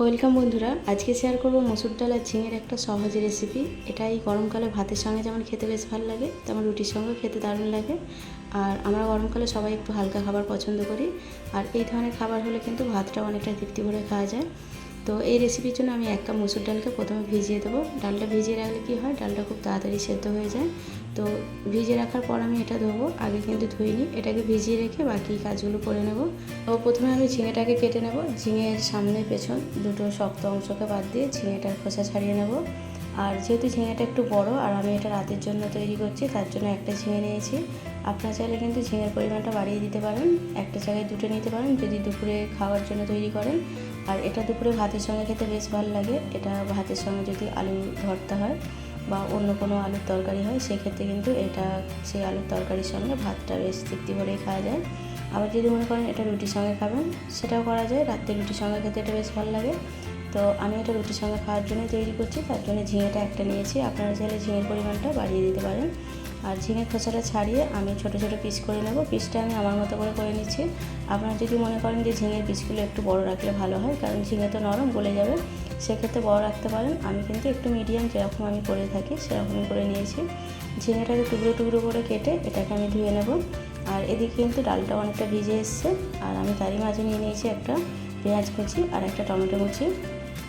Welcome বন্ধুরা, আজকে share করব মসুর ডাল আর ঝিঙের একটা সহজ রেসিপি। এটা এই গরমকালে ভাতের সঙ্গে যেমন খেতে বেশ ভালো লাগে, তেমন রুটির সঙ্গেও খেতে দারুণ লাগে। আর আমরা গরমকালে সবাই একটু হালকা খাবার পছন্দ করি, আর এই ধরনের খাবার হলে কিন্তু ভাতটা অনেকটা তৃপ্তি ভরে খাওয়া যায়। তো এই রেসিপির জন্য আমি 1 কাপ মসুর ডালকে প্রথমে ভিজিয়ে দেবো। ডালটা ভিজিয়ে রাখলে কি হয়, ডালটা খুব তাড়াতাড়ি সেদ্ধ হয়ে যায়। তো ভিজিয়ে রাখার পর আমি এটা ধোবো, আগে কিন্তু ধুইনি। এটাকে ভিজিয়ে রেখে বাকি কাজগুলো করে নেব। তো প্রথমে আমি ঝিঙেটাকে কেটে নেব। ঝিঙের সামনে পেছন দুটো শক্ত অংশকে বাদ দিয়ে ঝিঙেটার খোসা ছাড়িয়ে নেব। আর যেহেতু ঝিঙেটা একটু বড় আর আমি এটা রাতের জন্য তৈরি করছি, তার জন্য একটা ঝিঙে নিয়েছি। আপনারা চাইলে কিন্তু ঝিঙের পরিমাণটা বাড়িয়ে দিতে পারেন, একটা জায়গায় দুটো নিতে পারেন যদি দুপুরে খাওয়ার জন্য তৈরি করেন। আর এটা দুপুরে ভাতের সঙ্গে খেতে বেশ ভালো লাগে। এটা ভাতের সঙ্গে যদি আলু ভর্তা হয় বা অন্য কোনো আলুর তরকারি হয়, সেক্ষেত্রে কিন্তু এটা সেই আলুর তরকারির সঙ্গে ভাতটা বেশ তৃপ্তি ভরেই খাওয়া যায়। আবার যদি মনে করেন এটা রুটির সঙ্গে খাবেন, সেটাও করা যায়। রাত্রে রুটির সঙ্গে খেতে এটা বেশ ভালো লাগে। তো আমি এটা রুটির সঙ্গে খাওয়ার জন্যই তৈরি করছি, তার জন্য ঝিঙেটা একটা নিয়েছি। আপনারা চাইলে ঝিঙের পরিমাণটা বাড়িয়ে দিতে পারেন। আর ঝিঙের খোসাটা ছাড়িয়ে আমি ছোটো ছোটো পিস করে নেব। পিসটা আমি আমার মতো করে নিচ্ছি। আপনারা যদি মনে করেন যে ঝিঙের পিসগুলো একটু বড় রাখলে ভালো হয়, কারণ ঝিঙে তো নরম, গলে যাবে, সেক্ষেত্রে বড় রাখতে পারেন। আমি কিন্তু একটু মিডিয়াম যেরকম আমি করে থাকি সেরকমই করে নিয়েছি। ঝিঙেটাকে টুকরো টুকরো করে কেটে এটাকে আমি ধুয়ে নেব। আর এদিকে কিন্তু ডালটা অনেকটা ভিজে এসছে। আর আমি তারই মাঝে নিয়ে নিয়েছি একটা পেঁয়াজ কুচি আর একটা টমেটো কুচি।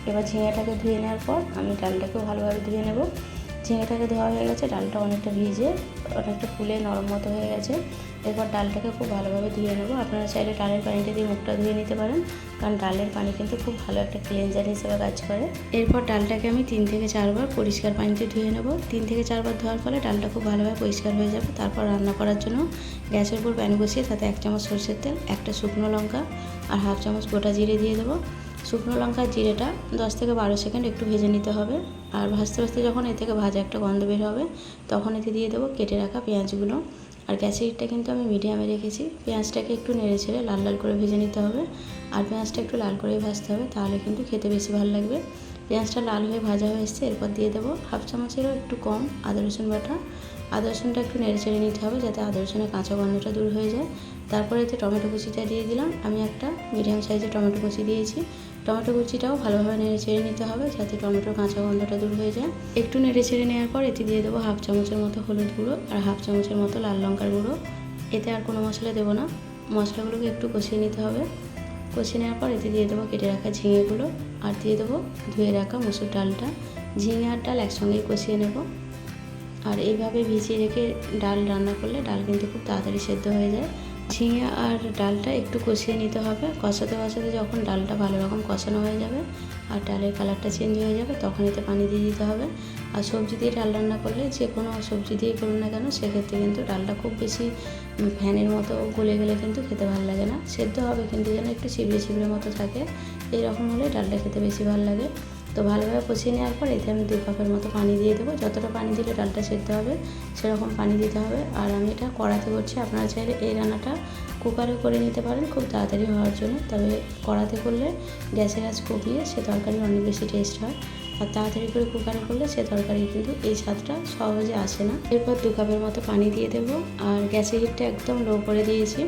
এবার ঝিঙেটাকে ধুয়ে নেওয়ার পর আমি ডালটাকেও ভালোভাবে ধুয়ে নেব। ঝিঙেটাকে ধোয়া হয়ে গেছে, ডালটা অনেকটা ভিজে অনেকটা ফুলে নরম মতো হয়ে গেছে। এরপর ডালটাকে খুব ভালোভাবে ধুয়ে নেব। আপনারা চাইলে ডালের পানিটা দিয়ে মুখটা ধুয়ে নিতে পারেন, কারণ ডালের পানি কিন্তু খুব ভালো একটা ক্লিনজার হিসেবে কাজ করে। এরপর ডালটাকে আমি 3 থেকে 4 বার পরিষ্কার পানিতে ধুয়ে নেব। 3 থেকে 4 বার ধোয়ার ফলে ডালটা খুব ভালোভাবে পরিষ্কার হয়ে যাবে। তারপর রান্না করার জন্য গ্যাসের উপর প্যান বসিয়ে তাতে 1 চামচ সরষের তেল, একটা শুকনো লঙ্কা আর হাফ চামচ গোটা জিরে দিয়ে দেবো। শুকনো লঙ্কা জিরেটা 10 থেকে 12 সেকেন্ড একটু ভেজে নিতে হবে। আর ভাজতে ভাজতে যখন এ থেকে ভাজা একটা গন্ধ বের হবে, তখন এতে দিয়ে দেবো কেটে রাখা পেঁয়াজগুলো। আর গ্যাসের হিটটা কিন্তু আমি মিডিয়ামে রেখেছি। পেঁয়াজটাকে একটু নেড়ে ছেড়ে লাল লাল করে ভেজে নিতে হবে। আর পেঁয়াজটা একটু লাল করেই ভাজতে হবে, তাহলে কিন্তু খেতে বেশি ভালো লাগবে। পেঁয়াজটা লাল হয়ে ভাজা হয়ে এসছে, এরপর দিয়ে দেবো হাফ চামচেরও একটু কম আদা রসুন বাটা। আদা রসুনটা একটু নেড়ে চেড়ে নিতে হবে, যাতে আদা রসুনের কাঁচা গন্ধটা দূর হয়ে যায়। তারপরে এতে টমেটো কুচিটা দিয়ে দিলাম। আমি একটা মিডিয়াম সাইজের টমেটো কুচি দিয়েছি। টমেটো কুচিটাও ভালোভাবে নেড়ে চেড়ে নিতে হবে, যাতে টমেটোর কাঁচা গন্ধটা দূর হয়ে যায়। একটু নেড়ে চেড়ে নেওয়ার পর এতে দিয়ে দেবো হাফ চামচের মতো হলুদ গুঁড়ো আর হাফ চামচের মতো লাল লঙ্কার গুঁড়ো। এতে আর কোনো মশলা দেবো না। মশলাগুলোকে একটু কষিয়ে নিতে হবে। কষিয়ে নেওয়ার পর এতে দিয়ে দেবো কেটে রাখা ঝিঙেগুলো আর দিয়ে দেবো ধুয়ে রাখা মসুর ডালটা। ঝিঙে আর ডাল একসঙ্গেই কষিয়ে নেব। আর এইভাবে ভিজিয়ে রেখে ডাল রান্না করলে ডাল কিন্তু খুব তাড়াতাড়ি সেদ্ধ হয়ে যায়। ঝিঙে আর ডালটা একটু কষিয়ে নিতে হবে। কষাতে কষাতে যখন ডালটা ভালো রকম কষানো হয়ে যাবে আর ডালের কালারটা চেঞ্জ হয়ে যাবে, তখন এতে পানি দিয়ে দিতে হবে। আর সবজি দিয়ে ডাল রান্না করলে, যে কোনো সবজি দিয়ে করুন না কেন, সেক্ষেত্রে কিন্তু ডালটা খুব বেশি ফ্যানের মতো গলে গেলে কিন্তু খেতে ভালো লাগে না। সেদ্ধ হবে কিন্তু যেন একটু চিবড়ে চিবড়ে মতো থাকে, এইরকম হলে ডালটা খেতে বেশি ভালো লাগে। তো ভালোভাবে কষিয়ে নেওয়ার পর এতে আমি 2 কাপের মতো পানি দিয়ে দেবো। যতটা পানি দিলে ডালটা সেদ্ধ হবে সেরকম পানি দিতে হবে। আর আমি এটা কড়াতে করছি। আপনারা চাইলে এই রান্নাটা কুকারে করে নিতে পারেন খুব তাড়াতাড়ি হওয়ার জন্য, তবে কড়াতে করলে গ্যাসের আঁচ কমিয়ে সে তরকারি অনেক বেশি টেস্ট হয়। আর তাড়াতাড়ি করে কুকারে করলে সে তরকারি কিন্তু এই স্বাদটা সহজে আসে না। এরপর 2 কাপের মতো পানি দিয়ে দেবো। আর গ্যাসের হিটটা একদম লো করে দিয়েছি।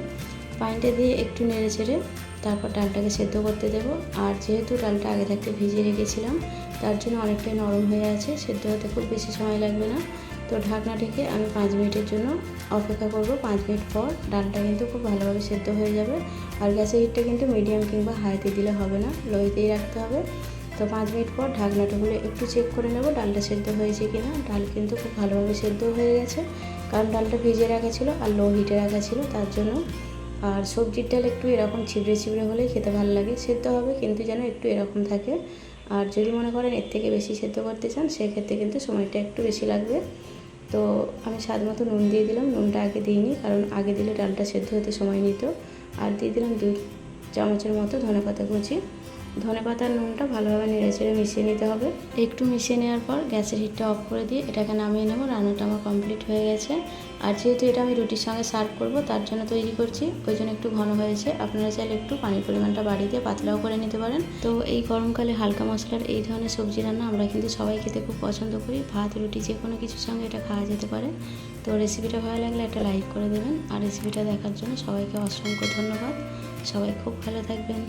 পানিটা দিয়ে একটু নেড়ে চেড়ে তারপর ডালটাকে সেদ্ধ করতে দেবো। আর যেহেতু ডালটা আগে থাকতে ভিজিয়ে রেখেছিলাম, তার জন্য অনেকটাই নরম হয়ে আছে, সেদ্ধ হতে খুব বেশি সময় লাগবে না। তো ঢাকনা ঢেকে আমি 5 মিনিটের জন্য অপেক্ষা করব। 5 মিনিট পর ডালটা কিন্তু খুব ভালোভাবে সেদ্ধ হয়ে যাবে। আর গ্যাসের হিটটা কিন্তু মিডিয়াম কিংবা হাইতে দিলে হবে না, লোতেই রাখতে হবে। তো 5 মিনিট পর ঢাকনাটা খুলে একটু চেক করে নেব ডালটা সেদ্ধ হয়েছে কিনা। ডাল কিন্তু খুব ভালোভাবে সেদ্ধ হয়ে গেছে, কারণ ডালটা ভিজিয়ে রাখা ছিল আর লো হিটে রাখা ছিল, তার জন্য। আর সবজির ডাল একটু এরকম ছিবড়ে ছিবড়ে হলেই খেতে ভালো লাগে। সেদ্ধ হবে কিন্তু যেন একটু এরকম থাকে। আর যদি মনে করেন এর থেকে বেশি সেদ্ধ করতে চান, সেক্ষেত্রে কিন্তু সময়টা একটু বেশি লাগবে। তো আমি স্বাদ মতো নুন দিয়ে দিলাম। নুনটা আগে দিইনি, কারণ আগে দিলে ডালটা সেদ্ধ হতে সময় নিত। আর দিয়ে দিলাম 2 চামচের মতো ধনেপাতা কুচি। ধনেপাতার নুনটা ভালোভাবে নেড়ে চেড়ে মিশিয়ে নিতে হবে। একটু মিশিয়ে নেওয়ার পর গ্যাসের হিটটা অফ করে দিয়ে এটাকে নামিয়ে নেব। রান্নাটা আমার কমপ্লিট হয়ে গেছে। আর যেহেতু এটা আমি রুটির সঙ্গে সার্ভ করব, তার জন্য তৈরি করছি, ওই জন্য একটু ঘন হয়েছে। আপনারা চাইলে একটু পানির পরিমাণটা বাড়িয়ে দিয়ে পাতলাও করে নিতে পারেন। তো এই গরমকালে হালকা মশলার এই ধরনের সবজি রান্না আমরা কিন্তু সবাই খেতে খুব পছন্দ করি। ভাত রুটি যে কোনো কিছুর সঙ্গে এটা খাওয়া যেতে পারে। তো রেসিপিটা ভালো লাগলে একটা লাইক করে দেবেন। আর রেসিপিটা দেখার জন্য সবাইকে অসংখ্য ধন্যবাদ। সবাই খুব ভালো থাকবেন।